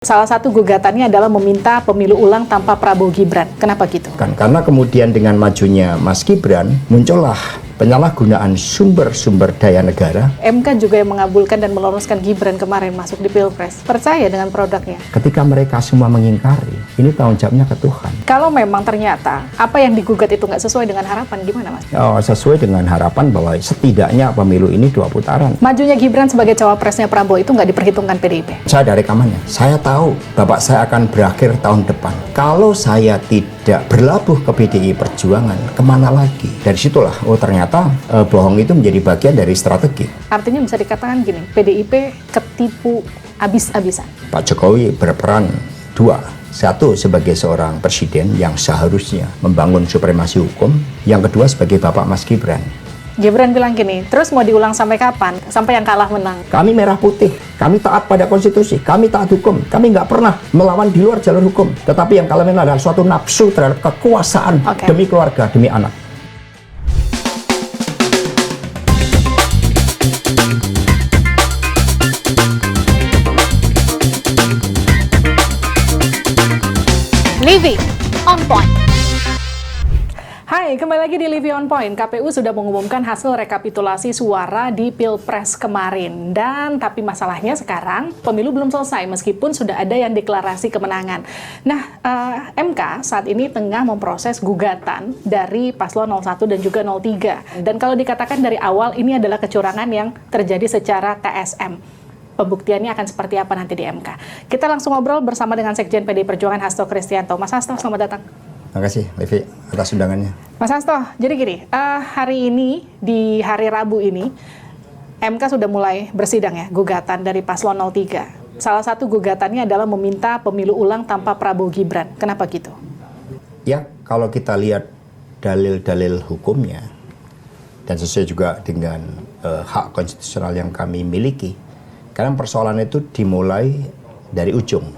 Salah satu gugatannya adalah meminta pemilu ulang tanpa Prabowo Gibran. Kenapa gitu? Karena kemudian dengan majunya Mas Gibran, muncullah penyalahgunaan sumber-sumber daya negara. MK juga yang mengabulkan dan meloloskan Gibran kemarin masuk di Pilpres. Percaya dengan produknya? Ketika mereka semua mengingkari, ini tanggung jawabnya ke Tuhan. Kalau memang ternyata apa yang digugat itu nggak sesuai dengan harapan, gimana Mas? Sesuai dengan harapan bahwa setidaknya pemilu ini 2 putaran. Majunya Gibran sebagai cawapresnya Prabowo itu nggak diperhitungkan PDIP? Saya ada rekamannya. Saya tahu Bapak saya akan berakhir tahun depan. Kalau saya tidak berlabuh ke PDI Perjuangan, kemana lagi? Dari situlah, ternyata bohong itu menjadi bagian dari strategi. Artinya bisa dikatakan gini, PDIP ketipu abis-abisan. Pak Jokowi berperan 2. Satu, sebagai seorang presiden yang seharusnya membangun supremasi hukum. Yang kedua, sebagai Bapak Mas Gibran. Gibran bilang gini, terus mau diulang sampai kapan? Sampai yang kalah menang. Kami merah putih, kami taat pada konstitusi, kami taat hukum, kami nggak pernah melawan di luar jalur hukum. Tetapi yang kalah menang adalah suatu nafsu terhadap kekuasaan demi keluarga, demi anak. Livy on Point. Hai, kembali lagi di Livy on Point. KPU sudah mengumumkan hasil rekapitulasi suara di Pilpres kemarin. Tapi masalahnya sekarang pemilu belum selesai meskipun sudah ada yang deklarasi kemenangan. Nah, MK saat ini tengah memproses gugatan dari paslon 01 dan juga 03. Dan kalau dikatakan dari awal ini adalah kecurangan yang terjadi secara TSM. Pembuktiannya akan seperti apa nanti di MK. Kita langsung ngobrol bersama dengan Sekjen PDI Perjuangan Hasto Kristianto. Mas Hasto, selamat datang. Terima kasih, Levi, atas undangannya. Mas Hasto, jadi gini, hari ini, di hari Rabu ini, MK sudah mulai bersidang ya, gugatan dari paslon 03. Salah satu gugatannya adalah meminta pemilu ulang tanpa Prabowo Gibran. Kenapa gitu? Ya, kalau kita lihat dalil-dalil hukumnya, dan sesuai juga dengan hak konstitusional yang kami miliki, karena persoalan itu dimulai dari ujung,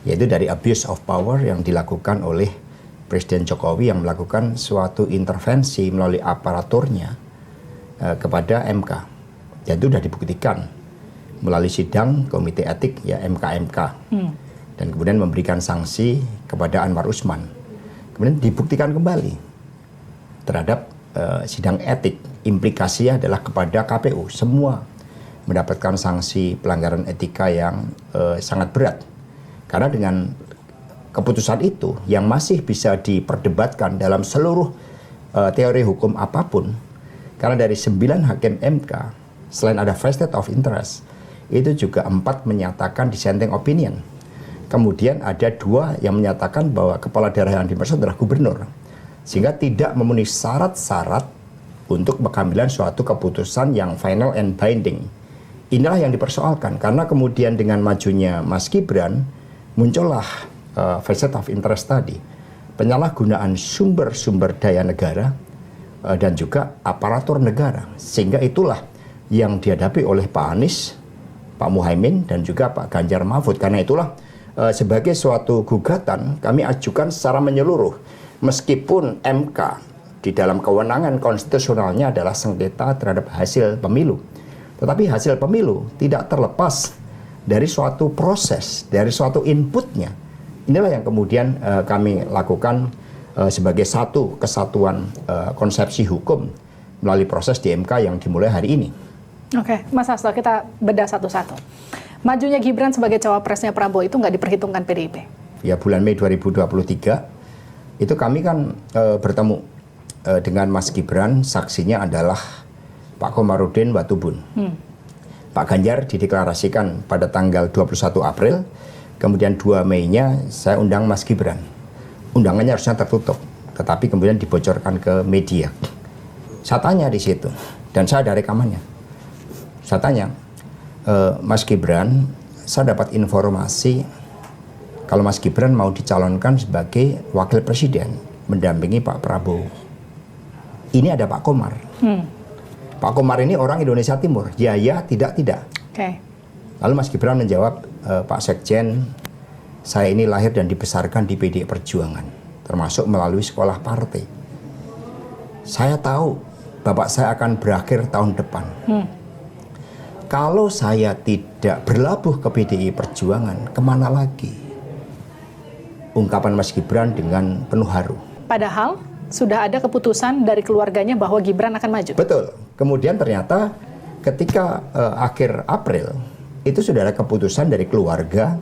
yaitu dari abuse of power yang dilakukan oleh Presiden Jokowi yang melakukan suatu intervensi melalui aparaturnya kepada MK. Dan itu sudah dibuktikan melalui sidang Komite Etik ya MK-MK. Dan kemudian memberikan sanksi kepada Anwar Usman. Kemudian dibuktikan kembali terhadap sidang etik. Implikasinya adalah kepada KPU. Semua mendapatkan sanksi pelanggaran etika yang sangat berat. Karena dengan keputusan itu yang masih bisa diperdebatkan dalam seluruh teori hukum apapun, karena dari 9 hakim MK, selain ada vested of interest, itu juga 4 menyatakan dissenting opinion. Kemudian ada 2 yang menyatakan bahwa kepala daerah yang dimaksud adalah gubernur. Sehingga tidak memenuhi syarat-syarat untuk pengambilan suatu keputusan yang final and binding. Inilah yang dipersoalkan, karena kemudian dengan majunya Mas Gibran, muncullah vested of interest tadi, penyalahgunaan sumber-sumber daya negara dan juga aparatur negara, sehingga itulah yang dihadapi oleh Pak Anies, Pak Muhaimin dan juga Pak Ganjar Mahfud. Karena itulah sebagai suatu gugatan kami ajukan secara menyeluruh, meskipun MK di dalam kewenangan konstitusionalnya adalah sengketa terhadap hasil pemilu, tetapi hasil pemilu tidak terlepas dari suatu proses, dari suatu inputnya. Inilah yang kemudian kami lakukan sebagai satu kesatuan konsepsi hukum melalui proses di MK yang dimulai hari ini. Oke, Mas Hasto, kita bedah satu-satu. Majunya Gibran sebagai cawapresnya Prabowo itu nggak diperhitungkan PDIP? Ya, bulan Mei 2023 itu kami kan bertemu dengan Mas Gibran, saksinya adalah Pak Komarudin Watubun. Pak Ganjar dideklarasikan pada tanggal 21 April, kemudian 2 Mei-nya saya undang Mas Gibran. Undangannya harusnya tertutup, tetapi kemudian dibocorkan ke media. Saya tanya di situ, dan saya ada rekamannya. Saya tanya, Mas Gibran, saya dapat informasi kalau Mas Gibran mau dicalonkan sebagai wakil presiden, mendampingi Pak Prabowo. Ini ada Pak Komar. Pak Komar ini orang Indonesia Timur. Ya, tidak. Okay. Lalu Mas Gibran menjawab, Pak Sekjen, saya ini lahir dan dibesarkan di PDI Perjuangan, termasuk melalui sekolah partai. Saya tahu Bapak saya akan berakhir tahun depan. kalau saya tidak berlabuh ke PDI Perjuangan, kemana lagi? Ungkapan Mas Gibran dengan penuh haru. Padahal sudah ada keputusan dari keluarganya bahwa Gibran akan maju. Betul. Kemudian ternyata ketika akhir April, itu sudah ada keputusan dari keluarga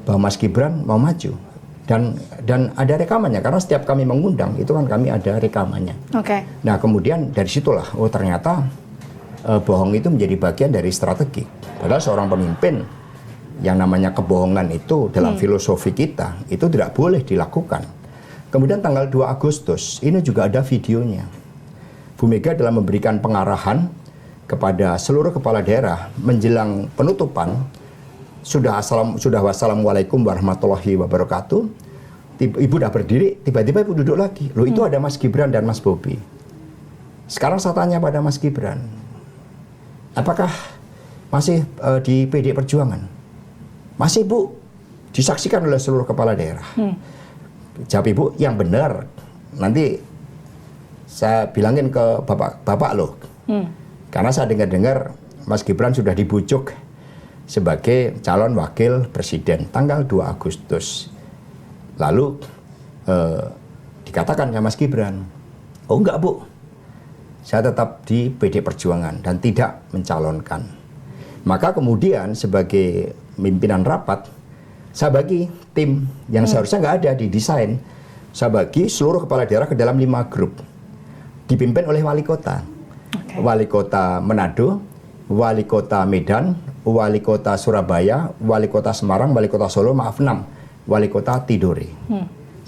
bahwa Mas Gibran mau maju. Dan ada rekamannya, karena setiap kami mengundang, itu kan kami ada rekamannya. Oke. Nah kemudian dari situlah, oh ternyata bohong itu menjadi bagian dari strategi. Padahal seorang pemimpin, yang namanya kebohongan itu dalam filosofi kita, itu tidak boleh dilakukan. Kemudian tanggal 2 Agustus, ini juga ada videonya. Bu Mega dalam memberikan pengarahan kepada seluruh kepala daerah menjelang penutupan, sudah wassalamualaikum warahmatullahi wabarakatuh. Ibu udah berdiri, tiba-tiba ibu duduk lagi. Loh itu ada Mas Gibran dan Mas Bobi. Sekarang saya tanya pada Mas Gibran, apakah masih di PD Perjuangan? Masih Bu, disaksikan oleh seluruh kepala daerah. Jawab ibu, yang benar. Nanti saya bilangin ke bapak loh. Karena saya dengar Mas Gibran sudah dibujuk sebagai calon wakil presiden tanggal 2 Agustus. Lalu dikatakan sama Mas Gibran, oh enggak Bu, saya tetap di PD Perjuangan dan tidak mencalonkan. Maka kemudian sebagai pimpinan rapat, saya bagi tim yang seharusnya nggak ada di desain. Saya bagi seluruh kepala daerah ke dalam 5 grup, dipimpin oleh wali kota. Okay. Wali kota Manado, wali kota Medan, wali kota Surabaya, wali kota Semarang, wali kota Solo, 6 wali kota Tidore.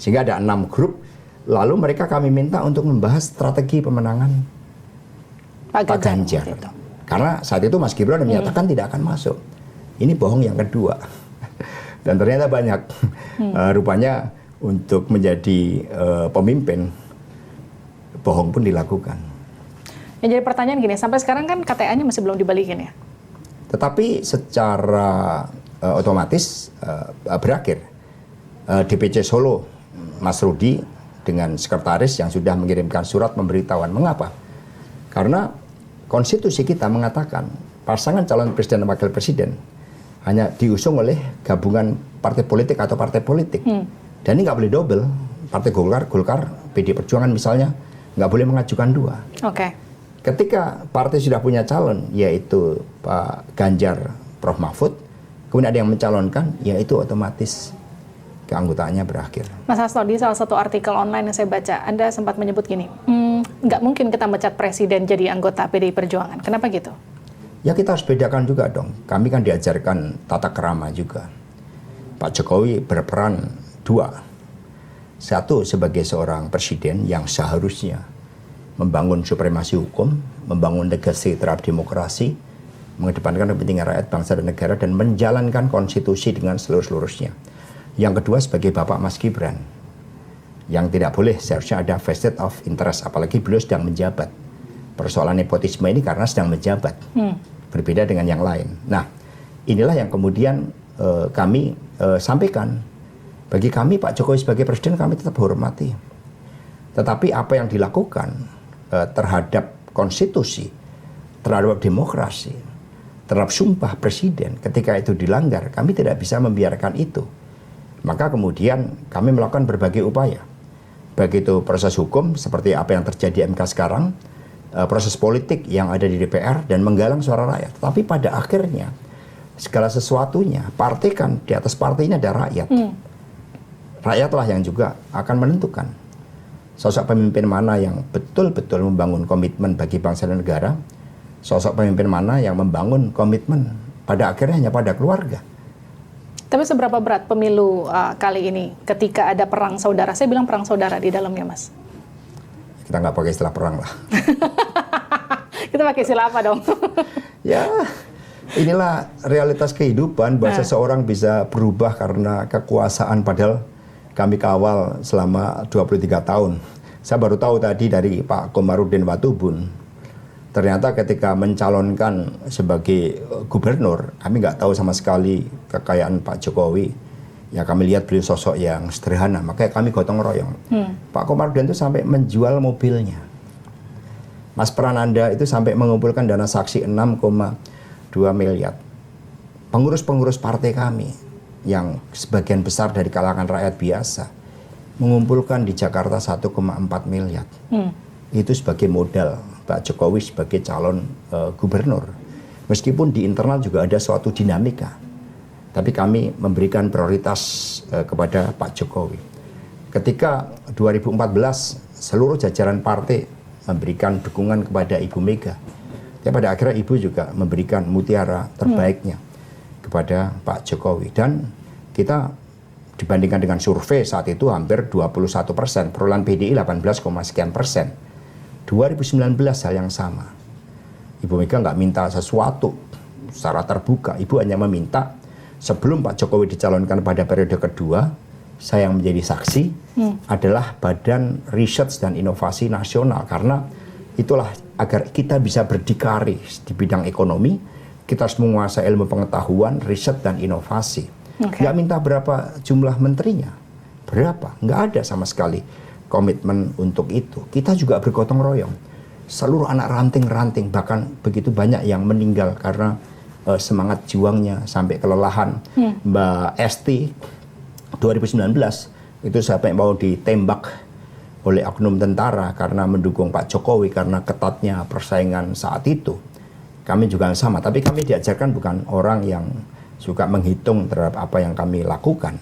Sehingga ada 6 grup. Lalu mereka kami minta untuk membahas strategi pemenangan Pak Ganjar. Karena saat itu Mas Gibran menyatakan tidak akan masuk. Ini bohong yang kedua. Dan ternyata banyak. Rupanya untuk menjadi pemimpin, bohong pun dilakukan. Ya, jadi pertanyaan gini, sampai sekarang kan KTA-nya masih belum dibalikin ya? Tetapi secara otomatis berakhir. DPC Solo, Mas Rudi dengan sekretaris yang sudah mengirimkan surat pemberitahuan. Mengapa? Karena konstitusi kita mengatakan pasangan calon presiden dan wakil presiden hanya diusung oleh gabungan partai politik atau partai politik. Dan ini nggak boleh double. Partai Golkar, PD Perjuangan misalnya, nggak boleh mengajukan 2. Oke. Ketika partai sudah punya calon, yaitu Pak Ganjar, Prof. Mahfud, kemudian ada yang mencalonkan, yaitu otomatis keanggotaannya berakhir. Mas Hasto, di salah satu artikel online yang saya baca, Anda sempat menyebut gini, nggak mungkin kita mecat presiden jadi anggota PDI Perjuangan. Kenapa gitu? Ya kita harus bedakan juga dong. Kami kan diajarkan tata kerama juga. Pak Jokowi berperan 2. Satu, sebagai seorang presiden yang seharusnya membangun supremasi hukum, membangun legasi terhadap demokrasi, mengedepankan kepentingan rakyat, bangsa dan negara, dan menjalankan konstitusi dengan seluruh-seluruhnya. Yang kedua, sebagai Bapak Mas Gibran, yang tidak boleh seharusnya ada vested of interest, apalagi beliau sedang menjabat. Persoalan nepotisme ini karena sedang menjabat, berbeda dengan yang lain. Nah, inilah yang kemudian kami sampaikan. Bagi kami, Pak Jokowi sebagai presiden, kami tetap hormati. Tetapi apa yang dilakukan terhadap konstitusi, terhadap demokrasi, terhadap sumpah presiden, ketika itu dilanggar, kami tidak bisa membiarkan itu. Maka kemudian kami melakukan berbagai upaya. Baik itu proses hukum, seperti apa yang terjadi MK sekarang, proses politik yang ada di DPR, dan menggalang suara rakyat. Tapi pada akhirnya, segala sesuatunya, partai kan, di atas partai ini ada rakyat. Rakyatlah yang juga akan menentukan sosok pemimpin mana yang betul-betul membangun komitmen bagi bangsa dan negara, sosok pemimpin mana yang membangun komitmen pada akhirnya hanya pada keluarga. Tapi seberapa berat pemilu kali ini ketika ada perang saudara? Saya bilang perang saudara di dalamnya, Mas. Kita nggak pakai istilah perang lah. Kita pakai istilah apa dong? Ya, inilah realitas kehidupan bahwa seseorang bisa berubah karena kekuasaan, padahal kami kawal selama 23 tahun. Saya baru tahu tadi dari Pak Komarudin Watubun. Ternyata ketika mencalonkan sebagai gubernur, kami nggak tahu sama sekali kekayaan Pak Jokowi. Ya kami lihat beliau sosok yang sederhana, makanya kami gotong royong. Pak Komarudin itu sampai menjual mobilnya. Mas Prananda itu sampai mengumpulkan dana saksi 6,2 2 miliar. Pengurus-pengurus partai kami yang sebagian besar dari kalangan rakyat biasa mengumpulkan di Jakarta 1,4 miliar. Itu sebagai modal Pak Jokowi sebagai calon gubernur. Meskipun di internal juga ada suatu dinamika, tapi kami memberikan prioritas kepada Pak Jokowi. Ketika 2014 seluruh jajaran partai memberikan dukungan kepada Ibu Mega, tapi pada akhirnya Ibu juga memberikan mutiara terbaiknya kepada Pak Jokowi. Dan kita dibandingkan dengan survei saat itu hampir 21%, perolehan PDI 18, sekian persen. 2019 hal yang sama. Ibu Mega nggak minta sesuatu secara terbuka. Ibu hanya meminta sebelum Pak Jokowi dicalonkan pada periode kedua, saya yang menjadi saksi adalah Badan Riset dan Inovasi Nasional. Karena itulah agar kita bisa berdikari di bidang ekonomi, kita harus menguasai ilmu pengetahuan, riset dan inovasi. Nggak minta berapa jumlah menterinya, berapa, nggak ada sama sekali komitmen untuk itu. Kita juga bergotong royong. Seluruh anak ranting-ranting, bahkan begitu banyak yang meninggal karena semangat juangnya sampai kelelahan. Mbak Esti 2019 itu sampai mau ditembak oleh oknum tentara karena mendukung Pak Jokowi karena ketatnya persaingan saat itu. Kami juga sama, tapi kami diajarkan bukan orang yang suka menghitung terhadap apa yang kami lakukan.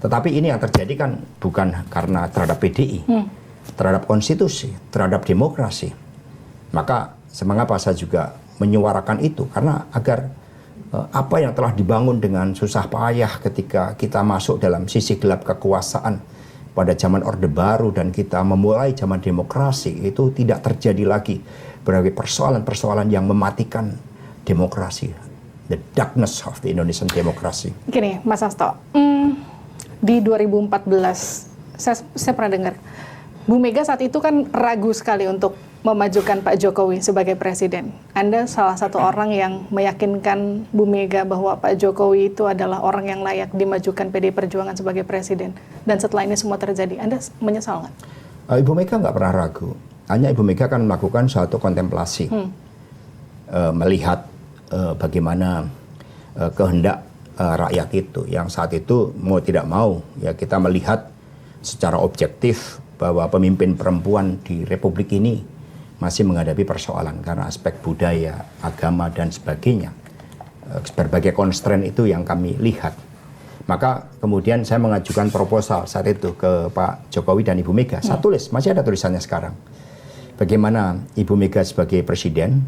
Tetapi ini yang terjadi kan bukan karena terhadap PDI, terhadap konstitusi, terhadap demokrasi. Maka semengapa saya juga menyuarakan itu, karena agar apa yang telah dibangun dengan susah payah ketika kita masuk dalam sisi gelap kekuasaan pada zaman Orde Baru dan kita memulai zaman demokrasi, itu tidak terjadi lagi berbagai persoalan-persoalan yang mematikan demokrasi. The darkness of the Indonesian democracy. Gini, Mas Hasto, di 2014 saya pernah dengar Bu Mega saat itu kan ragu sekali untuk memajukan Pak Jokowi sebagai presiden. Anda salah satu orang yang meyakinkan Bu Mega bahwa Pak Jokowi itu adalah orang yang layak dimajukan PDI Perjuangan sebagai presiden. Dan setelah ini semua terjadi, Anda menyesal nggak? Ibu Mega nggak pernah ragu. Hanya Ibu Mega akan melakukan suatu kontemplasi. Melihat bagaimana kehendak rakyat itu. Yang saat itu mau tidak mau, ya kita melihat secara objektif bahwa pemimpin perempuan di Republik ini masih menghadapi persoalan karena aspek budaya, agama, dan sebagainya. Berbagai constraint itu yang kami lihat. Maka kemudian saya mengajukan proposal saat itu ke Pak Jokowi dan Ibu Mega. Saya tulis, masih ada tulisannya sekarang. Bagaimana Ibu Mega sebagai presiden,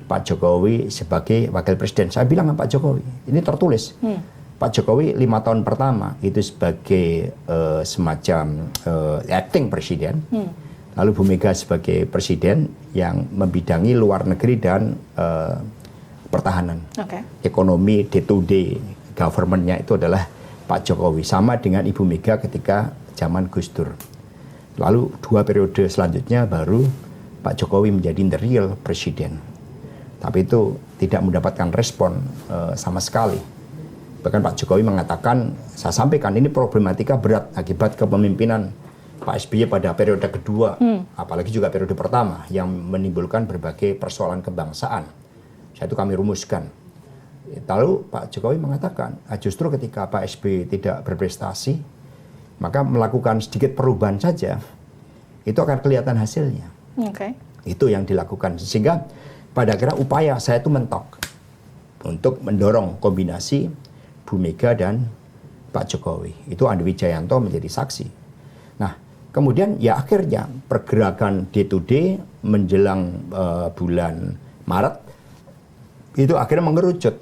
Pak Jokowi sebagai wakil presiden. Saya bilang sama Pak Jokowi, ini tertulis. Pak Jokowi 5 tahun pertama itu sebagai semacam acting presiden. Lalu Bu Mega sebagai presiden yang membidangi luar negeri dan pertahanan. Ekonomi day-to-day government-nya itu adalah Pak Jokowi. Sama dengan Ibu Mega ketika zaman Gus Dur. Lalu 2 periode selanjutnya baru Pak Jokowi menjadi the real presiden. Tapi itu tidak mendapatkan respon sama sekali. Bahkan Pak Jokowi mengatakan, saya sampaikan ini problematika berat akibat kepemimpinan Pak SBY pada periode kedua, apalagi juga periode pertama yang menimbulkan berbagai persoalan kebangsaan. Saya itu kami rumuskan. Lalu Pak Jokowi mengatakan, justru ketika Pak SBY tidak berprestasi, maka melakukan sedikit perubahan saja, itu akan kelihatan hasilnya. Itu yang dilakukan. Sehingga pada akhirnya upaya saya itu mentok untuk mendorong kombinasi Bu Mega dan Pak Jokowi. Itu Andi Wijayanto menjadi saksi. Nah, kemudian ya akhirnya pergerakan day to day menjelang bulan Maret itu akhirnya mengerucut.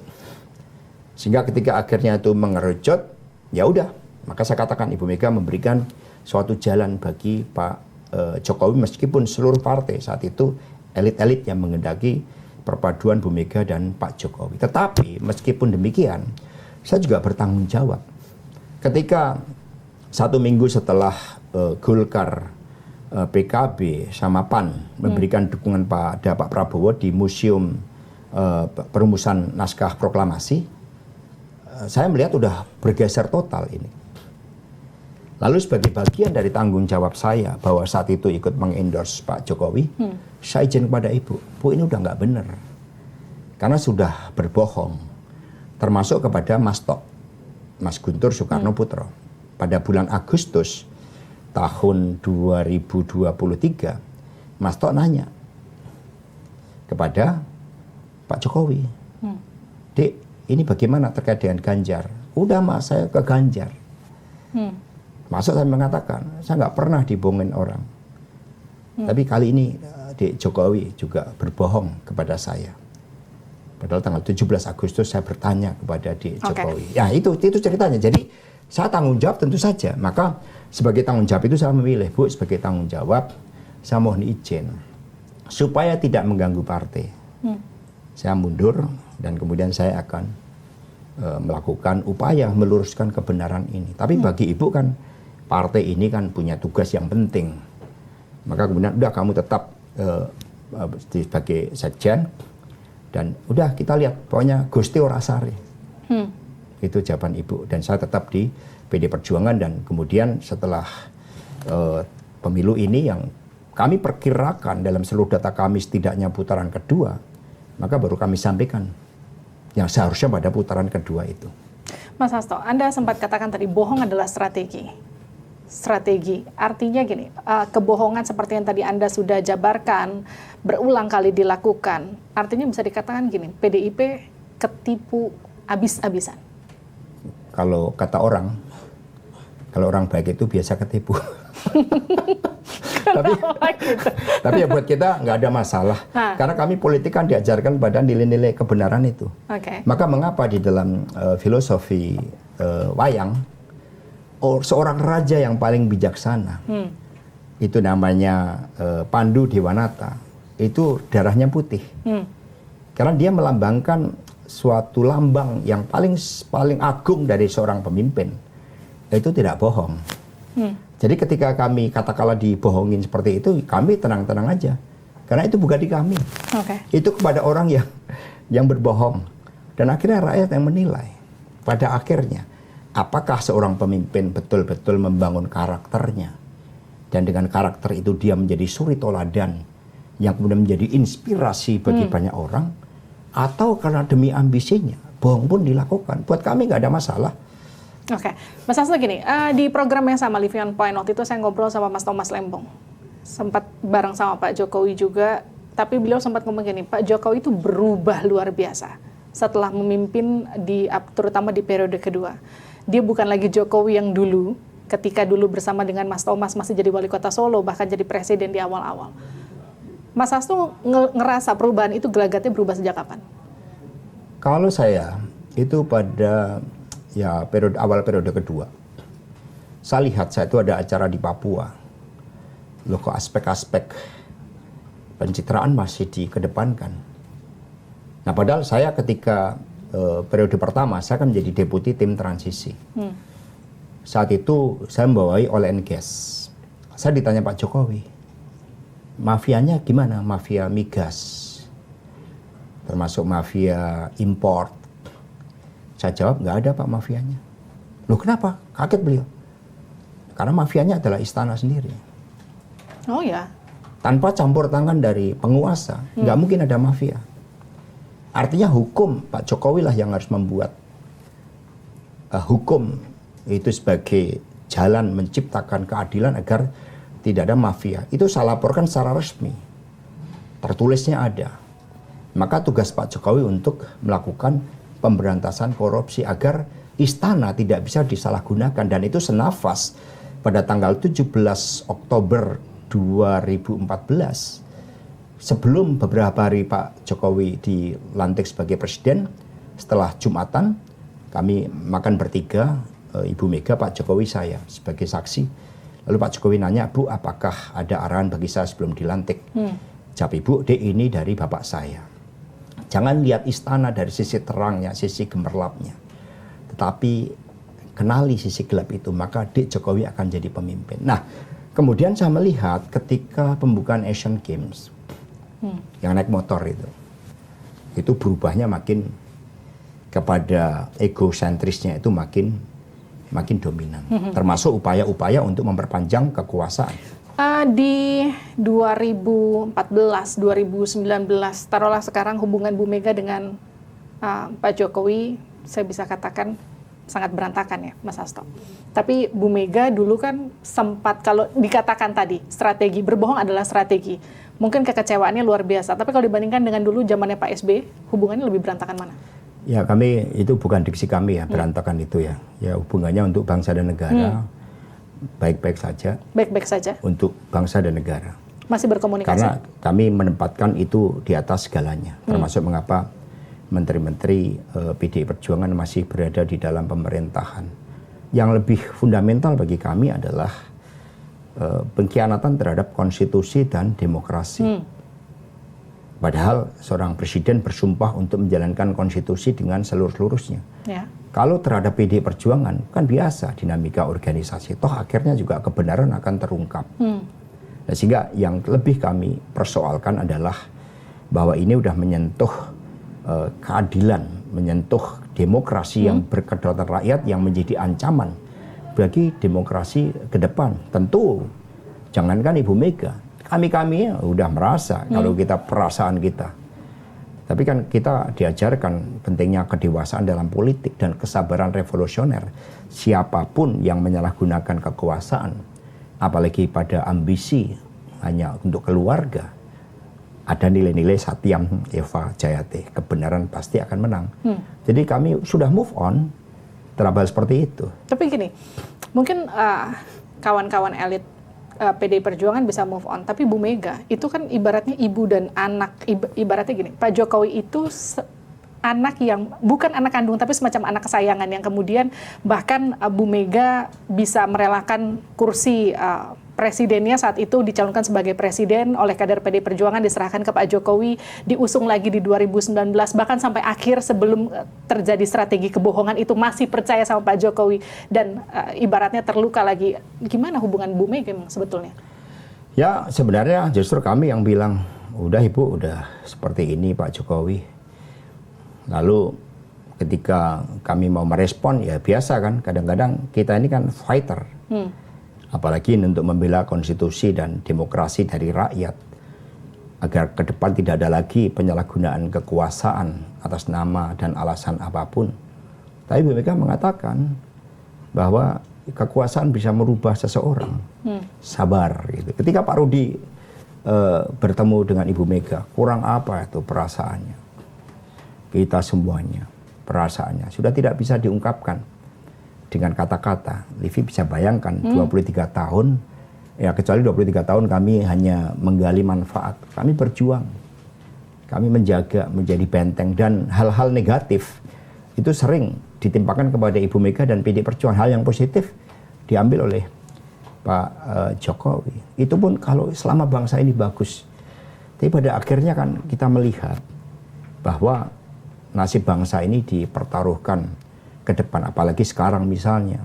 Sehingga ketika akhirnya itu mengerucut, ya udah, maka saya katakan Ibu Mega memberikan suatu jalan bagi Pak Jokowi meskipun seluruh partai saat itu elit-elit yang menghendaki perpaduan Bu Mega dan Pak Jokowi. Tetapi meskipun demikian, saya juga bertanggung jawab. Ketika 1 minggu setelah Golkar, PKB, sama PAN memberikan dukungan pada Pak Prabowo di Museum Perumusan Naskah Proklamasi, saya melihat udah bergeser total ini. Lalu sebagai bagian dari tanggung jawab saya bahwa saat itu ikut mengendorse Pak Jokowi, saya izin kepada Ibu, Bu ini udah nggak benar. karena sudah berbohong, termasuk kepada Mas Guntur Soekarno Putro. Pada bulan Agustus tahun 2023, Mas Tok nanya kepada Pak Jokowi, Dek, ini bagaimana terkait dengan Ganjar? Udah Mas, saya ke Ganjar. Masuk saya mengatakan, saya nggak pernah dibohongin orang. Tapi kali ini Dek Jokowi juga berbohong kepada saya. Padahal tanggal 17 Agustus saya bertanya kepada Dek Jokowi. Ya itu ceritanya. Jadi saya tanggung jawab tentu saja. Maka sebagai tanggung jawab itu saya memilih, Bu, sebagai tanggung jawab saya mohon izin supaya tidak mengganggu partai. Saya mundur dan kemudian saya akan melakukan upaya meluruskan kebenaran ini. Tapi bagi Ibu kan partai ini kan punya tugas yang penting. Maka kemudian udah kamu tetap sebagai sekjen dan udah kita lihat pokoknya Gusti ora sare. Itu jawaban Ibu dan saya tetap di PD Perjuangan dan kemudian setelah pemilu ini yang kami perkirakan dalam seluruh data kami setidaknya putaran kedua, maka baru kami sampaikan yang seharusnya pada putaran kedua itu. Mas Hasto, Anda sempat katakan tadi bohong adalah strategi. Strategi, artinya gini, kebohongan seperti yang tadi Anda sudah jabarkan, berulang kali dilakukan, artinya bisa dikatakan gini, PDIP ketipu abis-abisan. Kalau kata orang, kalau orang baik itu biasa ketipu. tapi ya buat kita nggak ada masalah, karena kami politik kan diajarkan pada nilai-nilai kebenaran itu. Maka mengapa di dalam filosofi wayang, seorang raja yang paling bijaksana, itu namanya Pandu Dewanata, itu darahnya putih, karena dia melambangkan suatu lambang yang paling agung dari seorang pemimpin, itu tidak bohong. Jadi ketika kami katakanlah dibohongin seperti itu, kami tenang-tenang aja, karena itu bukan di kami, itu kepada orang yang berbohong, dan akhirnya rakyat yang menilai. Pada akhirnya, apakah seorang pemimpin betul-betul membangun karakternya, dan dengan karakter itu dia menjadi suri toladan yang kemudian menjadi inspirasi bagi banyak orang, atau karena demi ambisinya bohong pun dilakukan. Buat kami nggak ada masalah. Mas Hasto gini, di program yang sama Living on Point waktu itu saya ngobrol sama Mas Thomas Lembong, sempat bareng sama Pak Jokowi juga, tapi beliau sempat ngomong gini, Pak Jokowi itu berubah luar biasa setelah memimpin terutama di periode kedua. Dia bukan lagi Jokowi yang dulu, ketika dulu bersama dengan Mas Thomas masih jadi wali kota Solo, bahkan jadi presiden di awal-awal. Mas Hasto ngerasa perubahan itu gelagatnya berubah sejak kapan? Kalau saya, itu pada awal periode kedua. Saya lihat itu ada acara di Papua. Loh kok aspek-aspek pencitraan masih dikedepankan. Nah padahal saya ketika periode pertama, saya kan menjadi deputi tim transisi. Saat itu saya membawai oil and gas. Saya ditanya Pak Jokowi, mafianya gimana? Mafia migas, termasuk mafia import. Saya jawab, nggak ada Pak mafianya. Loh kenapa? Kaget beliau. Karena mafianya adalah istana sendiri. Oh ya? Tanpa campur tangan dari penguasa, nggak mungkin ada mafia. Artinya hukum, Pak Jokowi lah yang harus membuat hukum itu sebagai jalan menciptakan keadilan agar tidak ada mafia. Itu saya laporkan secara resmi. Tertulisnya ada. Maka tugas Pak Jokowi untuk melakukan pemberantasan korupsi agar istana tidak bisa disalahgunakan, dan itu senafas pada tanggal 17 Oktober 2014 sebelum beberapa hari Pak Jokowi dilantik sebagai presiden. Setelah Jumatan kami makan bertiga, Ibu Mega, Pak Jokowi, saya sebagai saksi. Lalu Pak Jokowi nanya, Bu, apakah ada arahan bagi saya sebelum dilantik? Jawab Ibu, Dek, ini dari Bapak saya. Jangan lihat istana dari sisi terangnya, sisi gemerlapnya. Tetapi kenali sisi gelap itu, maka Dek Jokowi akan jadi pemimpin. Nah, kemudian saya melihat ketika pembukaan Asian Games, yang naik motor itu berubahnya makin kepada egosentrisnya itu makin dominan. Termasuk upaya-upaya untuk memperpanjang kekuasaan. Di 2014, 2019, taruhlah sekarang hubungan Bu Mega dengan Pak Jokowi, saya bisa katakan sangat berantakan ya, Mas Hasto. Tapi Bu Mega dulu kan sempat, kalau dikatakan tadi, strategi, berbohong adalah strategi. Mungkin kekecewaannya luar biasa, tapi kalau dibandingkan dengan dulu zamannya Pak SBY, hubungannya lebih berantakan mana? Ya kami, itu bukan diksi kami ya, berantakan itu ya. Ya hubungannya untuk bangsa dan negara, baik-baik saja. Baik-baik saja. Untuk bangsa dan negara. Masih berkomunikasi? Karena kami menempatkan itu di atas segalanya. Termasuk mengapa menteri-menteri PDI Perjuangan masih berada di dalam pemerintahan. Yang lebih fundamental bagi kami adalah pengkhianatan terhadap konstitusi dan demokrasi. Padahal seorang presiden bersumpah untuk menjalankan konstitusi dengan seluruh-seluruhnya. Ya. Kalau terhadap PDI Perjuangan, kan biasa dinamika organisasi. Toh akhirnya juga kebenaran akan terungkap. Nah, sehingga yang lebih kami persoalkan adalah bahwa ini udah menyentuh keadilan, menyentuh demokrasi yang berkedaulatan rakyat yang menjadi ancaman bagi demokrasi ke depan. Tentu, jangankan Ibu Mega, kami-kami udah merasa kalau kita perasaan kita. Tapi kan kita diajarkan pentingnya kedewasaan dalam politik dan kesabaran revolusioner. Siapapun yang menyalahgunakan kekuasaan, apalagi pada ambisi hanya untuk keluarga, ada nilai-nilai Satyam Eva Jayate, kebenaran pasti akan menang. Jadi kami sudah move on terhadap seperti itu. Tapi gini, mungkin kawan-kawan elit PDI Perjuangan bisa move on, tapi Bu Mega itu kan ibaratnya ibu dan anak, ibaratnya gini, Pak Jokowi itu anak yang bukan anak kandung tapi semacam anak kesayangan yang kemudian bahkan Bu Mega bisa merelakan kursi presidennya saat itu dicalonkan sebagai presiden oleh kader PDI Perjuangan, diserahkan ke Pak Jokowi, diusung lagi di 2019, bahkan sampai akhir sebelum terjadi strategi kebohongan itu masih percaya sama Pak Jokowi dan ibaratnya terluka lagi. Gimana hubungan Bu Mega sebetulnya? Ya sebenarnya justru kami yang bilang, udah Ibu, udah seperti ini Pak Jokowi. Lalu ketika kami mau merespon, ya biasa kan, kadang-kadang kita ini kan fighter. Apalagi untuk membela konstitusi dan demokrasi dari rakyat. Agar ke depan tidak ada lagi penyalahgunaan kekuasaan atas nama dan alasan apapun. Tapi Bu Mega mengatakan bahwa kekuasaan bisa merubah seseorang. Sabar gitu. Ketika Pak Rudi bertemu dengan Ibu Mega, kurang apa itu perasaannya? Kita semuanya, perasaannya sudah tidak bisa diungkapkan dengan kata-kata. Livi bisa bayangkan 23 tahun, ya kecuali 23 tahun kami hanya menggali manfaat. Kami berjuang, kami menjaga, menjadi benteng, dan hal-hal negatif itu sering ditimpakan kepada Ibu Mega dan PDI Perjuangan. Hal yang positif diambil oleh Pak Jokowi. Itu pun kalau selama bangsa ini bagus. Tapi pada akhirnya kan kita melihat bahwa nasib bangsa ini dipertaruhkan ke depan, apalagi sekarang misalnya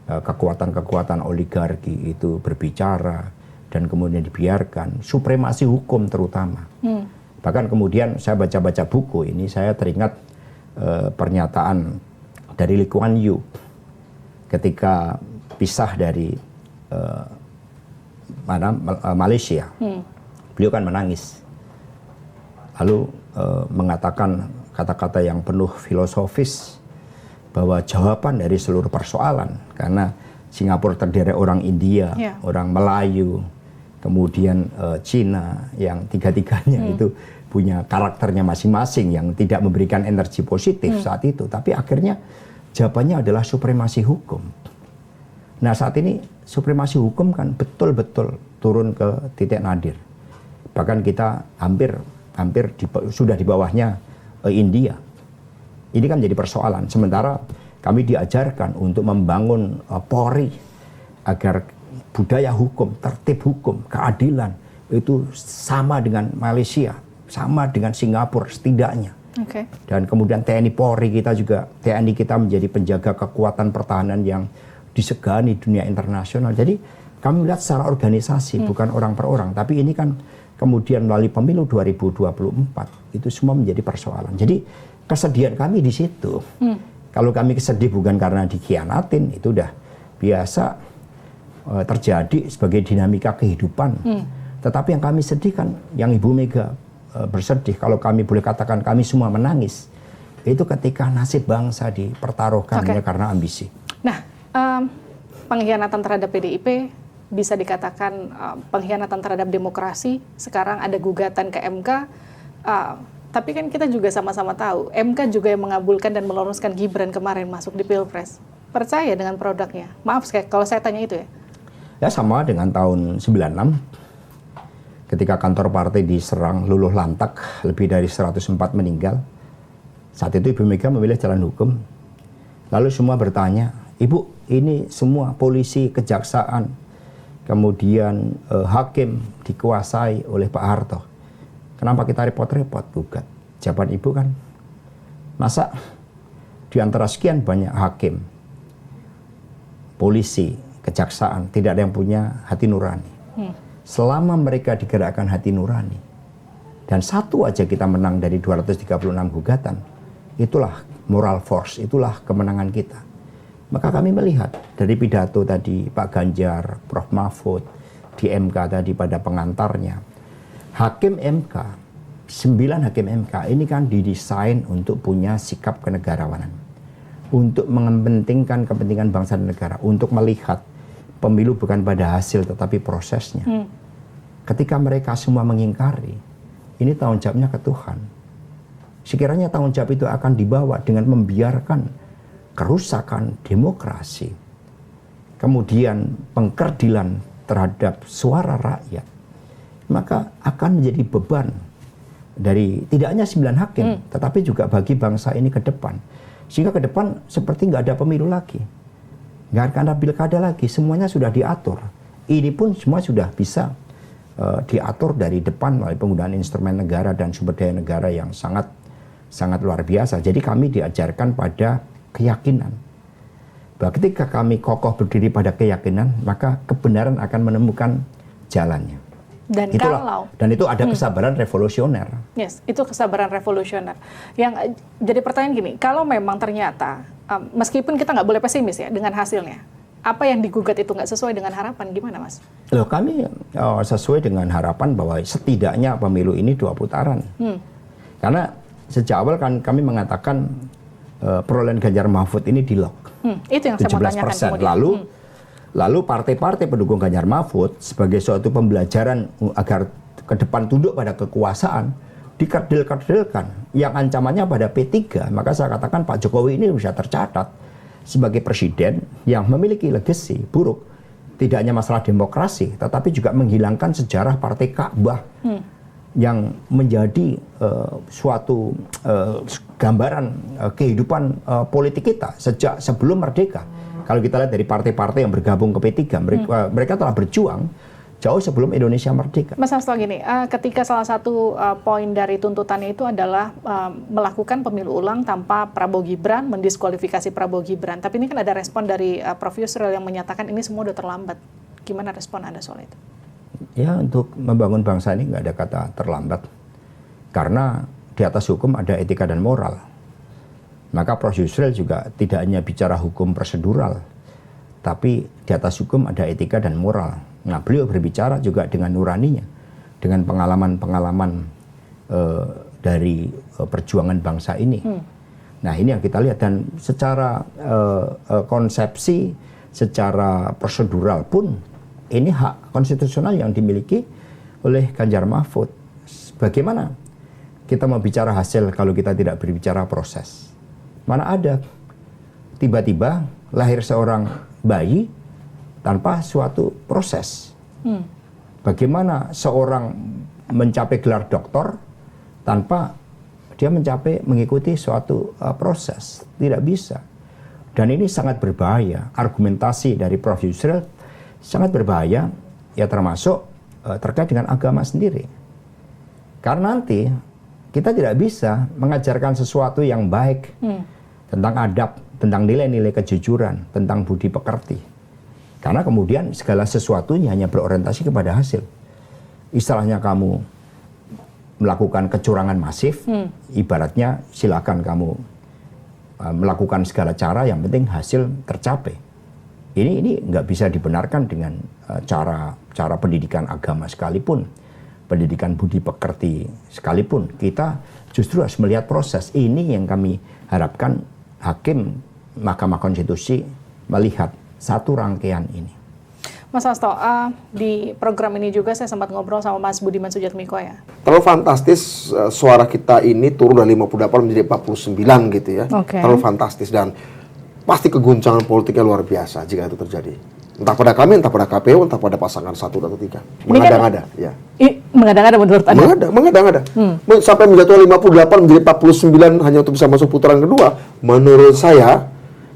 kekuatan-kekuatan oligarki itu berbicara dan kemudian dibiarkan, supremasi hukum terutama. Bahkan kemudian saya baca-baca buku ini, saya teringat pernyataan dari Lee Kuan Yew ketika pisah dari Malaysia. Beliau kan menangis, lalu mengatakan kata-kata yang penuh filosofis bahwa jawaban dari seluruh persoalan, karena Singapura terdiri orang India, orang Melayu, kemudian Cina, yang tiga-tiganya itu punya karakternya masing-masing yang tidak memberikan energi positif saat itu. Tapi akhirnya jawabannya adalah supremasi hukum. Nah saat ini supremasi hukum kan betul-betul turun ke titik nadir. Bahkan kita hampir sudah di bawahnya India. Ini kan jadi persoalan. Sementara kami diajarkan untuk membangun Polri agar budaya hukum, tertib hukum, keadilan itu sama dengan Malaysia, sama dengan Singapura setidaknya. Dan kemudian TNI Polri kita juga, TNI kita menjadi penjaga kekuatan pertahanan yang disegani dunia internasional. Jadi kami melihat secara organisasi, bukan orang per orang. Tapi ini kan kemudian melalui pemilu 2024 itu semua menjadi persoalan. Jadi kesedihan kami di situ. Kalau kami kesedih bukan karena dikhianatin, itu udah biasa. terjadi sebagai dinamika kehidupan. Tetapi yang kami sedihkan, yang Ibu Mega bersedih, kalau kami boleh katakan kami semua menangis, itu ketika nasib bangsa dipertaruhkan hanya karena ambisi. Nah, pengkhianatan terhadap PDIP bisa dikatakan pengkhianatan terhadap demokrasi. Sekarang ada gugatan ke MK, tapi kan kita juga sama-sama tahu, MK juga yang mengabulkan dan meloloskan Gibran kemarin masuk di Pilpres. Percaya dengan produknya? Maaf kalau saya tanya itu ya. Ya sama dengan tahun 96, ketika kantor partai diserang luluh lantak, lebih dari 104 meninggal. Saat itu Ibu Mega memilih jalan hukum. Lalu semua bertanya, Ibu, ini semua polisi, kejaksaan, kemudian hakim dikuasai oleh Pak Harto. Kenapa kita repot-repot gugat? Jawaban Ibu kan, masa di antara sekian banyak hakim, polisi, kejaksaan, tidak ada yang punya hati nurani. Selama mereka digerakkan hati nurani, dan satu aja kita menang dari 236 gugatan, itulah moral force, itulah kemenangan kita. Maka kami melihat dari pidato tadi Pak Ganjar, Prof. Mahfud, di MK tadi pada pengantarnya, hakim MK, 9 hakim MK ini kan didesain untuk punya sikap kenegarawanan, untuk mengepentingkan kepentingan bangsa dan negara, untuk melihat pemilu bukan pada hasil tetapi prosesnya. Ketika mereka semua mengingkari, ini tanggung jawabnya ke Tuhan. Sekiranya tanggung jawab itu akan dibawa dengan membiarkan kerusakan demokrasi, kemudian pengkerdilan terhadap suara rakyat, maka akan menjadi beban dari tidak hanya 9 hakim, tetapi juga bagi bangsa ini ke depan. Sehingga ke depan seperti nggak ada pemilu lagi, nggak akan ada pilkada lagi, semuanya sudah diatur. Ini pun semua sudah bisa diatur dari depan melalui penggunaan instrumen negara dan sumber daya negara yang sangat luar biasa. Jadi kami diajarkan pada keyakinan, bahwa ketika kami kokoh berdiri pada keyakinan, maka kebenaran akan menemukan jalannya. Dan dan itu ada kesabaran revolusioner. Yes, itu kesabaran revolusioner. Yang jadi pertanyaan gini, kalau memang ternyata meskipun kita nggak boleh pesimis ya dengan hasilnya, apa yang digugat itu nggak sesuai dengan harapan, gimana Mas? Loh, kami sesuai dengan harapan bahwa setidaknya pemilu ini 2 putaran. Karena sejak awal kan kami mengatakan perolehan Ganjar Mahfud ini di lock. Itu yang saya mau tanyakan kemudian. Lalu partai-partai pendukung Ganjar Mahfud sebagai suatu pembelajaran agar ke depan tunduk pada kekuasaan, dikerdil-kerdilkan. Yang ancamannya pada P3, maka saya katakan Pak Jokowi ini bisa tercatat sebagai presiden yang memiliki legacy buruk. Tidak hanya masalah demokrasi, tetapi juga menghilangkan sejarah partai Ka'bah yang menjadi suatu gambaran kehidupan politik kita sejak sebelum merdeka. Kalau kita lihat dari partai-partai yang bergabung ke P3, mereka telah berjuang jauh sebelum Indonesia merdeka. Mas Hasto gini, ketika salah satu poin dari tuntutannya itu adalah melakukan pemilu ulang tanpa Prabowo Gibran, mendiskualifikasi Prabowo Gibran. Tapi ini kan ada respon dari Prof. Yusril yang menyatakan ini semua udah terlambat. Gimana respon Anda soal itu? Ya, untuk membangun bangsa ini nggak ada kata terlambat. Karena di atas hukum ada etika dan moral. Maka Prof. Yusril juga tidak hanya bicara hukum prosedural, tapi di atas hukum ada etika dan moral. Nah, beliau berbicara juga dengan nuraninya, dengan pengalaman-pengalaman dari perjuangan bangsa ini. Nah, ini yang kita lihat, dan secara konsepsi, secara prosedural pun ini hak konstitusional yang dimiliki oleh Ganjar Mahfud. Bagaimana kita mau bicara hasil kalau kita tidak berbicara proses? Mana ada tiba-tiba lahir seorang bayi tanpa suatu proses. Bagaimana seorang mencapai gelar doktor tanpa dia mengikuti suatu proses? Tidak bisa. Dan ini sangat berbahaya. Argumentasi dari Prof. Yusril sangat berbahaya, ya termasuk terkait dengan agama sendiri. Karena nanti kita tidak bisa mengajarkan sesuatu yang baik tentang adab, tentang nilai-nilai kejujuran, tentang budi pekerti. Karena kemudian segala sesuatunya hanya berorientasi kepada hasil. Istilahnya kamu melakukan kecurangan masif, ibaratnya silakan kamu melakukan segala cara, yang penting hasil tercapai. Ini nggak bisa dibenarkan dengan cara pendidikan agama sekalipun, pendidikan budi pekerti sekalipun. Kita justru harus melihat proses. Ini yang kami harapkan hakim Mahkamah Konstitusi melihat satu rangkaian ini. Mas Hasto, di program ini juga saya sempat ngobrol sama Mas Budiman Sujatmiko ya. Terlalu fantastis suara kita ini turun dari 58 menjadi 49 gitu ya. Okay. Terlalu fantastis dan pasti keguncangan politiknya luar biasa jika itu terjadi. Entah pada kami, entah pada KPU, entah pada pasangan 1 atau 3. Mengada-ngada, ya. Mengada-ngada menurut Anda? Mengada-ngada. Sampai menjatuhkan 58 menjadi 49 hanya untuk bisa masuk putaran kedua. Menurut saya,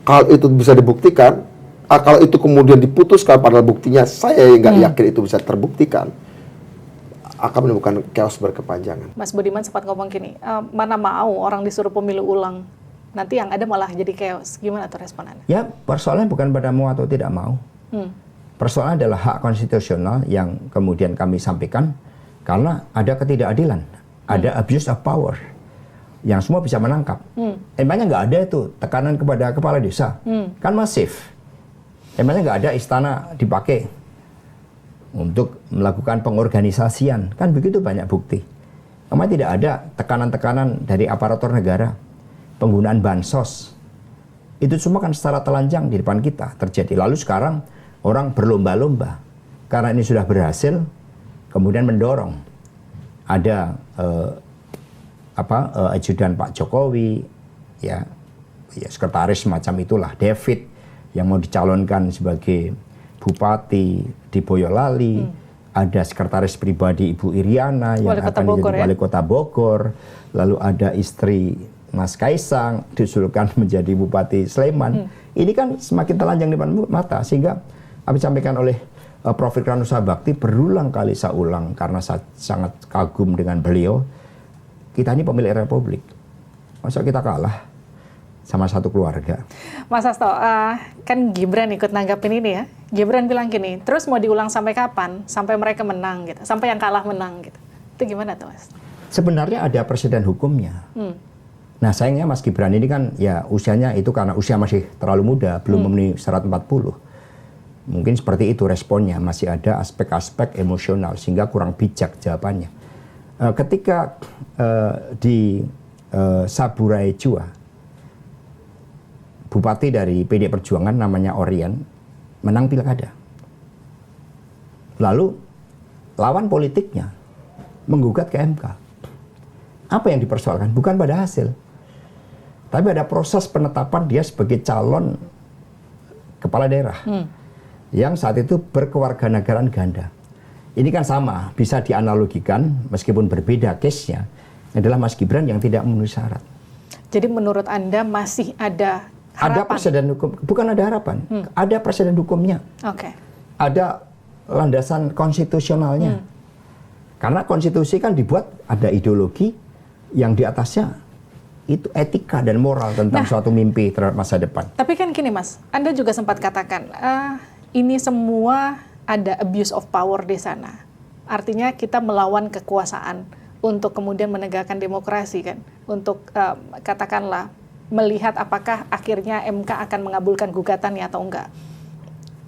kalau itu bisa dibuktikan, kalau itu kemudian diputuskan padahal buktinya saya yang nggak yakin itu bisa terbuktikan, akan menimbulkan chaos berkepanjangan. Mas Budiman sempat ngomong gini, mana mau orang disuruh pemilu ulang, nanti yang ada malah jadi chaos. Gimana tuh respon Anda? Ya, persoalannya bukan pada mau atau tidak mau. Persoalan adalah hak konstitusional yang kemudian kami sampaikan karena ada ketidakadilan, ada abuse of power yang semua bisa menangkap. Emangnya nggak ada itu tekanan kepada kepala desa, kan masif. Emangnya nggak ada istana dipakai untuk melakukan pengorganisasian, kan begitu banyak bukti. Emang tidak ada tekanan-tekanan dari aparatur negara, penggunaan bansos. Itu semua kan secara telanjang di depan kita terjadi. Lalu sekarang orang berlomba-lomba karena ini sudah berhasil, kemudian mendorong ada ajudan Pak Jokowi, ya sekretaris semacam itulah, David yang mau dicalonkan sebagai bupati di Boyolali, ada sekretaris pribadi Ibu Iriana yang akan menjadi wali kota Bogor, lalu ada istri Mas Kaisang diusulkan menjadi bupati Sleman. Ini kan semakin telanjang di depan mata, sehingga apa disampaikan oleh Prof. Ikrar Nusa Bakti berulang kali saya ulang karena saya sangat kagum dengan beliau. Kita ini pemilik republik, masa kita kalah sama satu keluarga. Mas Hasto, kan Gibran ikut nanggapin ini ya. Gibran bilang gini, terus mau diulang sampai kapan? Sampai mereka menang gitu, sampai yang kalah menang gitu. Itu gimana tuh Mas? Sebenarnya ada presiden hukumnya. Nah sayangnya Mas Gibran ini kan ya usianya itu karena usia masih terlalu muda, belum memenuhi syarat 40. Mungkin seperti itu responnya, masih ada aspek-aspek emosional sehingga kurang bijak jawabannya. Ketika di Saburai Jua, bupati dari PD Perjuangan namanya Orian menang pilkada. Lalu lawan politiknya menggugat ke MK. Apa yang dipersoalkan? Bukan pada hasil, tapi ada proses penetapan dia sebagai calon kepala daerah yang saat itu berkewarganegaraan ganda. Ini kan sama, bisa dianalogikan meskipun berbeda case-nya adalah Mas Gibran yang tidak memenuhi syarat. Jadi menurut Anda masih ada harapan? Ada presiden hukum, bukan ada harapan, ada presiden hukumnya. Oke. Ada landasan konstitusionalnya. Karena konstitusi kan dibuat ada ideologi yang di atasnya itu etika dan moral tentang suatu mimpi terhadap masa depan. Tapi kan gini Mas, Anda juga sempat katakan ini semua ada abuse of power di sana. Artinya kita melawan kekuasaan untuk kemudian menegakkan demokrasi kan, untuk katakanlah melihat apakah akhirnya MK akan mengabulkan gugatannya atau enggak.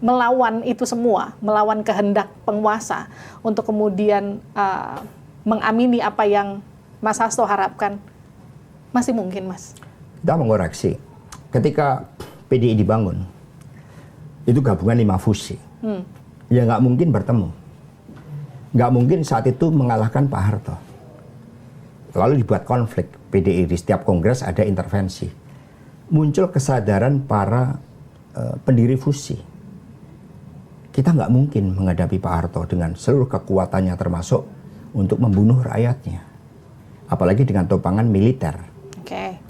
Melawan itu semua, melawan kehendak penguasa untuk kemudian mengamini apa yang Mas Hasto harapkan, masih mungkin Mas? Kita mengoreksi, ketika PDI dibangun, itu gabungan 5 fusi. Ya nggak mungkin bertemu. Nggak mungkin saat itu mengalahkan Pak Harto. Lalu dibuat konflik PDI, di setiap kongres ada intervensi. Muncul kesadaran para pendiri fusi. Kita nggak mungkin menghadapi Pak Harto dengan seluruh kekuatannya termasuk untuk membunuh rakyatnya. Apalagi dengan topangan militer. Okay.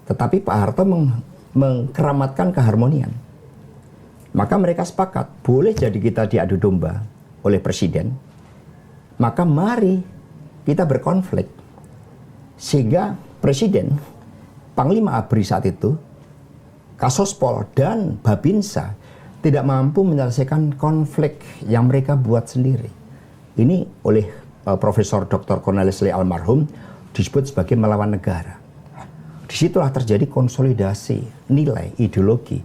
Tetapi Pak Harto mengkeramatkan keharmonian. Maka mereka sepakat, boleh jadi kita diadu domba oleh presiden, maka mari kita berkonflik. Sehingga presiden, Panglima ABRI saat itu, Kasospol dan Babinsa tidak mampu menyelesaikan konflik yang mereka buat sendiri. Ini oleh Profesor Dr. Cornelis Lee almarhum disebut sebagai melawan negara. Disitulah terjadi konsolidasi nilai, ideologi,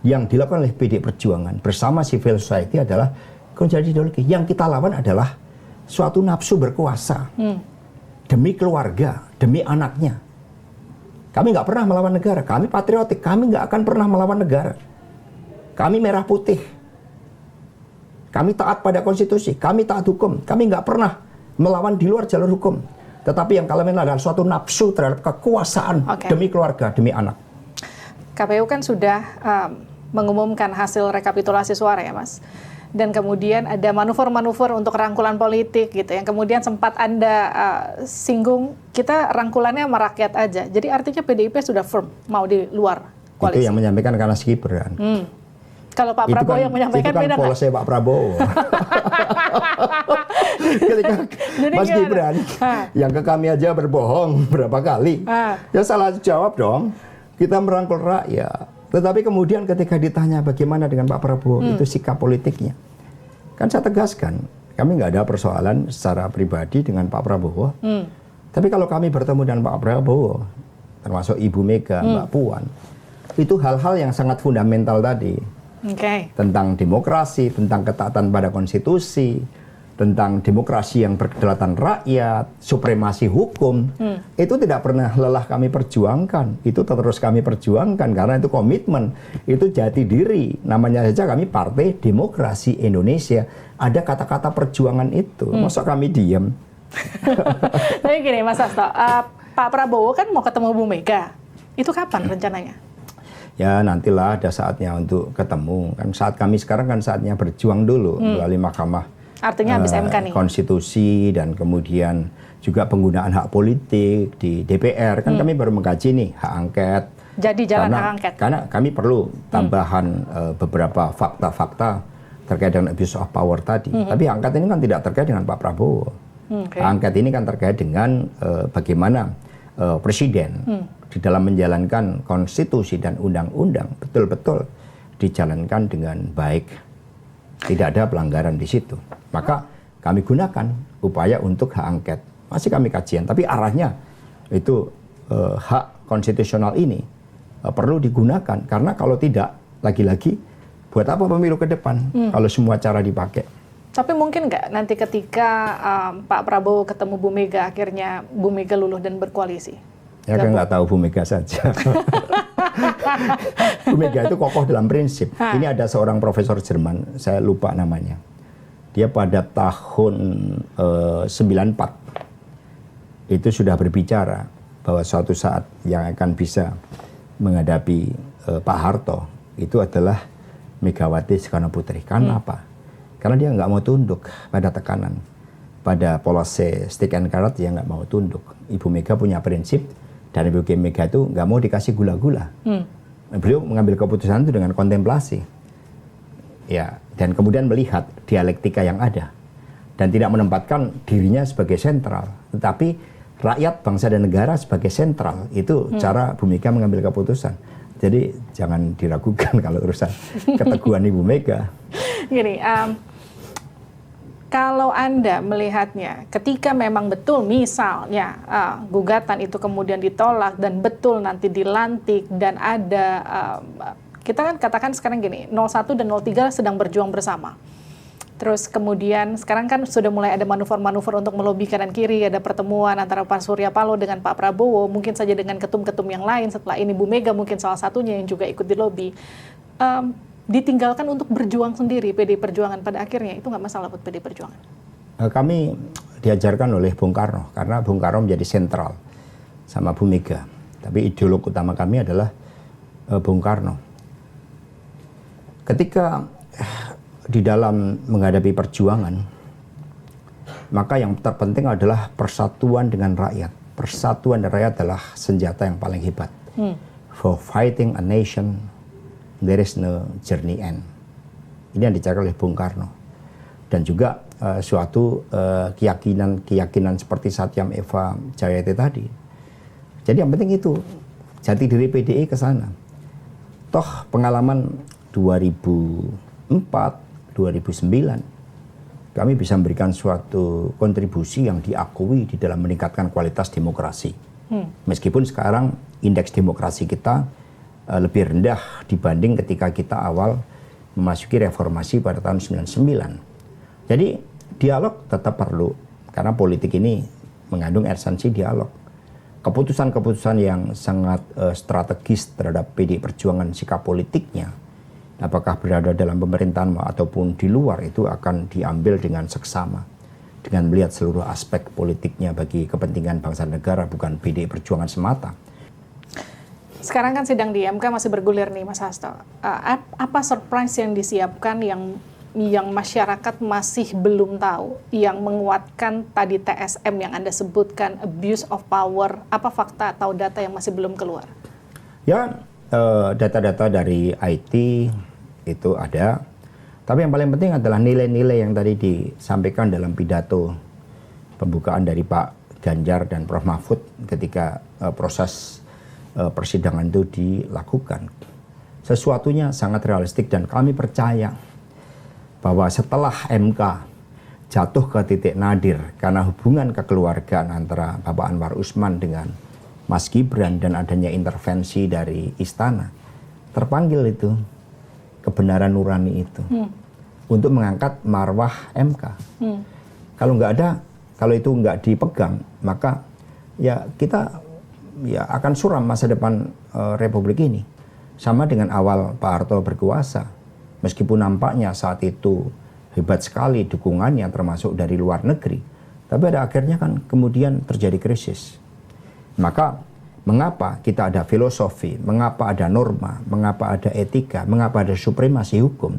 yang dilakukan oleh PD Perjuangan bersama civil society adalah konsolidasi ideologi. Yang kita lawan adalah suatu nafsu berkuasa demi keluarga, demi anaknya. Kami nggak pernah melawan negara, kami patriotik, kami nggak akan pernah melawan negara. Kami merah putih, kami taat pada konstitusi, kami taat hukum, kami nggak pernah melawan di luar jalur hukum. Tetapi yang kami adalah suatu nafsu terhadap kekuasaan demi keluarga, demi anak. KPU kan sudah mengumumkan hasil rekapitulasi suara ya Mas. Dan kemudian ada manuver-manuver untuk rangkulan politik gitu yang kemudian sempat Anda singgung, kita rangkulannya sama rakyat aja. Jadi artinya PDIP sudah firm mau di luar koalisi. Itu yang menyampaikan karena Gibran. Kalau Pak Prabowo yang menyampaikan beda nggak? Itu kan polosnya Pak Prabowo. Ketika Mas Gibran yang ke kami aja berbohong berapa kali, ya salah jawab dong. Kita merangkul rakyat. Tetapi kemudian ketika ditanya bagaimana dengan Pak Prabowo, itu sikap politiknya. Kan saya tegaskan, kami nggak ada persoalan secara pribadi dengan Pak Prabowo. Tapi kalau kami bertemu dengan Pak Prabowo, termasuk Ibu Mega, Mbak Puan, itu hal-hal yang sangat fundamental tadi. Tentang demokrasi, tentang ketaatan pada konstitusi, tentang demokrasi yang berkedaulatan rakyat, supremasi hukum, itu tidak pernah lelah kami perjuangkan. Itu terus kami perjuangkan karena itu komitmen, itu jati diri. Namanya saja kami Partai Demokrasi Indonesia. Ada kata-kata perjuangan itu. Masa kami diam? Tapi gini Mas Hasto, Pak Prabowo kan mau ketemu Bu Mega. Itu kapan rencananya? Ya nantilah ada saatnya untuk ketemu. Kan saat kami sekarang kan saatnya berjuang dulu melalui Mahkamah. Artinya habis MK nih. Konstitusi dan kemudian juga penggunaan hak politik di DPR. Kan kami baru mengkaji nih hak angket. Jadi jalan hak angket. Karena kami perlu tambahan beberapa fakta-fakta terkait dengan abuse of power tadi. Tapi hak angket ini kan tidak terkait dengan Pak Prabowo. Hak angket ini kan terkait dengan bagaimana Presiden di dalam menjalankan konstitusi dan undang-undang betul-betul dijalankan dengan baik. Tidak ada pelanggaran di situ. Maka kami gunakan upaya untuk hak angket. Masih kami kajian, tapi arahnya itu hak konstitusional ini perlu digunakan. Karena kalau tidak, lagi-lagi buat apa pemilu ke depan kalau semua cara dipakai. Tapi mungkin nggak nanti ketika Pak Prabowo ketemu Bu Mega, akhirnya Bu Mega luluh dan berkoalisi? Ya kan nggak tahu Bu Mega saja. Bu Mega itu kokoh dalam prinsip. Ini ada seorang profesor Jerman, saya lupa namanya. Dia pada tahun 94 itu sudah berbicara bahwa suatu saat yang akan bisa menghadapi Pak Harto itu adalah Megawati Soekarno Putri. Karena apa? Karena dia nggak mau tunduk pada tekanan, pada polisi stick and carrot dia nggak mau tunduk. Ibu Mega punya prinsip dan Ibu Mega itu nggak mau dikasih gula-gula. Beliau mengambil keputusan itu dengan kontemplasi, ya, dan kemudian melihat dialektika yang ada dan tidak menempatkan dirinya sebagai sentral, tetapi rakyat, bangsa dan negara sebagai sentral. Itu cara Bu Mega mengambil keputusan. Jadi jangan diragukan kalau urusan keteguhan Ibu Mega. Gini, kalau Anda melihatnya, ketika memang betul misalnya gugatan itu kemudian ditolak dan betul nanti dilantik dan ada, kita kan katakan sekarang gini, 01 dan 03 sedang berjuang bersama. Terus kemudian sekarang kan sudah mulai ada manuver-manuver untuk melobi kanan kiri, ada pertemuan antara Pak Surya Paloh dengan Pak Prabowo, mungkin saja dengan ketum-ketum yang lain, setelah ini Bu Mega mungkin salah satunya yang juga ikut dilobi. Ditinggalkan untuk berjuang sendiri PDI Perjuangan pada akhirnya, itu nggak masalah buat PDI Perjuangan? Kami diajarkan oleh Bung Karno, karena Bung Karno menjadi sentral sama Bu Mega. Tapi ideolog utama kami adalah Bung Karno. Ketika di dalam menghadapi perjuangan, maka yang terpenting adalah persatuan dengan rakyat. Persatuan dengan rakyat adalah senjata yang paling hebat. For fighting a nation, there is no journey end. Ini yang dicatat oleh Bung Karno. Dan juga suatu keyakinan seperti Satyam Eva Jayate tadi. Jadi yang penting itu, jati diri PDI ke sana. Toh pengalaman 2004, 2009, kami bisa memberikan suatu kontribusi yang diakui di dalam meningkatkan kualitas demokrasi. Meskipun sekarang indeks demokrasi kita lebih rendah dibanding ketika kita awal memasuki reformasi pada tahun 99. Jadi dialog tetap perlu karena politik ini mengandung esensi dialog. Keputusan-keputusan yang sangat strategis terhadap PDI Perjuangan sikap politiknya, apakah berada dalam pemerintahan ataupun di luar, itu akan diambil dengan seksama, dengan melihat seluruh aspek politiknya bagi kepentingan bangsa dan negara, bukan PDI Perjuangan semata. Sekarang kan sidang di MK masih bergulir nih Mas Hasto. Apa surprise yang disiapkan yang masyarakat masih belum tahu, yang menguatkan tadi TSM yang Anda sebutkan, abuse of power, apa fakta atau data yang masih belum keluar? Ya, data-data dari IT itu ada, tapi yang paling penting adalah nilai-nilai yang tadi disampaikan dalam pidato pembukaan dari Pak Ganjar dan Prof. Mahfud ketika proses persidangan itu dilakukan. Sesuatunya sangat realistik dan kami percaya bahwa setelah MK jatuh ke titik nadir karena hubungan kekeluargaan antara Bapak Anwar Usman dengan Mas Gibran dan adanya intervensi dari istana, terpanggil itu kebenaran nurani itu untuk mengangkat marwah MK. Kalau nggak ada, kalau itu nggak dipegang, maka ya kita ya akan suram masa depan Republik ini. Sama dengan awal Pak Harto berkuasa, meskipun nampaknya saat itu hebat sekali dukungannya termasuk dari luar negeri, tapi pada akhirnya kan kemudian terjadi krisis. Maka mengapa kita ada filosofi, mengapa ada norma, mengapa ada etika, mengapa ada supremasi hukum,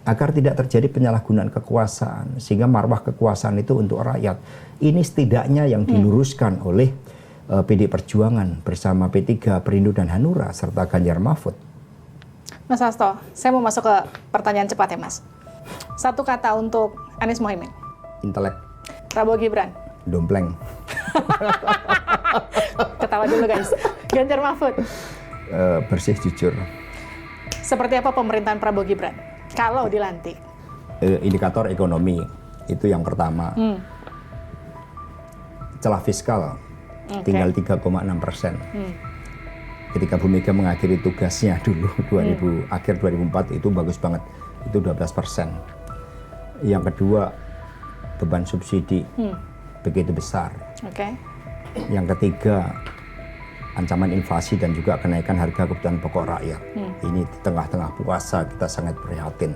agar tidak terjadi penyalahgunaan kekuasaan, sehingga marwah kekuasaan itu untuk rakyat. Ini setidaknya yang diluruskan oleh PDI Perjuangan bersama P3, Perindo dan Hanura serta Ganjar Mahfud. Mas Hasto, saya mau masuk ke pertanyaan cepat ya Mas. Satu kata untuk Anies Mohaimin. Intelek. Prabowo Gibran. Dompleng. Ketawa dulu guys. Ganjar Mahfud. Bersih, jujur. Seperti apa pemerintahan Prabowo Gibran kalau dilantik? Indikator ekonomi itu yang pertama. Celah fiskal tinggal 3,6%. Ketika Bu Mega mengakhiri tugasnya dulu akhir 2004 itu bagus banget, itu 12%. Yang kedua, beban subsidi begitu besar. Yang ketiga, ancaman inflasi dan juga kenaikan harga kebutuhan pokok rakyat. Ini di tengah-tengah puasa kita sangat prihatin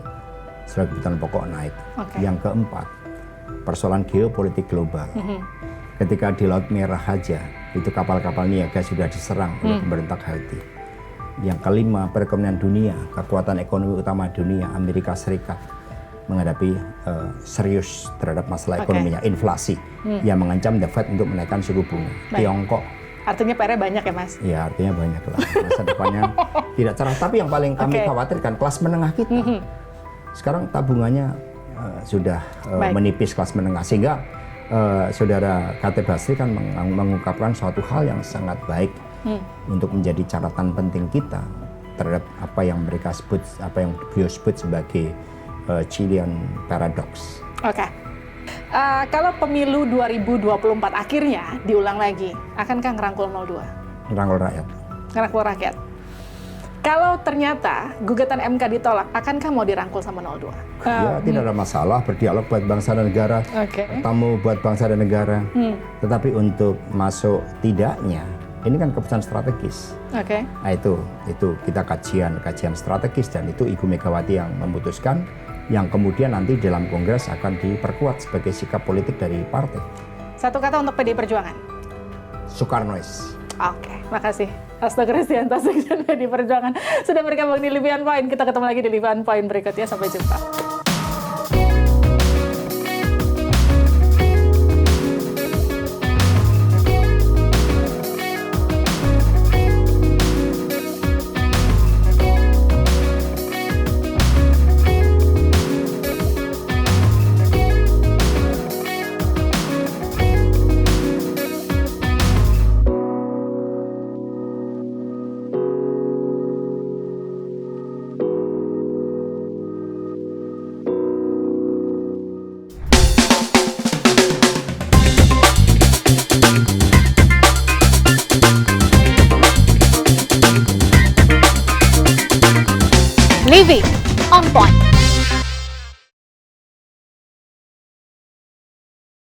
setelah kebutuhan pokok naik. Yang keempat, persoalan geopolitik global. Ketika di Laut Merah aja, itu kapal-kapal niaga sudah diserang oleh pemberontak Houthi. Yang kelima, perekonomian dunia, kekuatan ekonomi utama dunia, Amerika Serikat, menghadapi serius terhadap masalah ekonominya, inflasi, yang mengancam The Fed untuk menaikkan suku bunga. Tiongkok. Artinya PR-nya banyak ya Mas? Ya, artinya banyak lah. Masa depannya tidak cerah. Tapi yang paling kami khawatirkan, kelas menengah kita. Sekarang tabungannya sudah menipis kelas menengah, sehingga Saudara Khatib Basri kan mengungkapkan suatu hal yang sangat baik untuk menjadi catatan penting kita terhadap apa yang mereka sebut, apa yang beliau sebut sebagai Chilean Paradox. Kalau pemilu 2024 akhirnya diulang lagi, akankah ngerangkul 02? Ngerangkul rakyat. Ngerangkul rakyat. Kalau ternyata gugatan MK ditolak, akankah mau dirangkul sama 02? Ya, tidak ada masalah, berdialog buat bangsa dan negara, bertemu buat bangsa dan negara. Tetapi untuk masuk tidaknya, ini kan keputusan strategis. Nah itu kita kajian strategis, dan itu Ibu Megawati yang memutuskan, yang kemudian nanti dalam Kongres akan diperkuat sebagai sikap politik dari partai. Satu kata untuk PDI Perjuangan. Soekarnois. Makasih. Hasto Kristianto, Sekjen PDI Perjuangan, sudah bergabung di Livian Point. Kita ketemu lagi di Livian Point berikutnya. Sampai jumpa.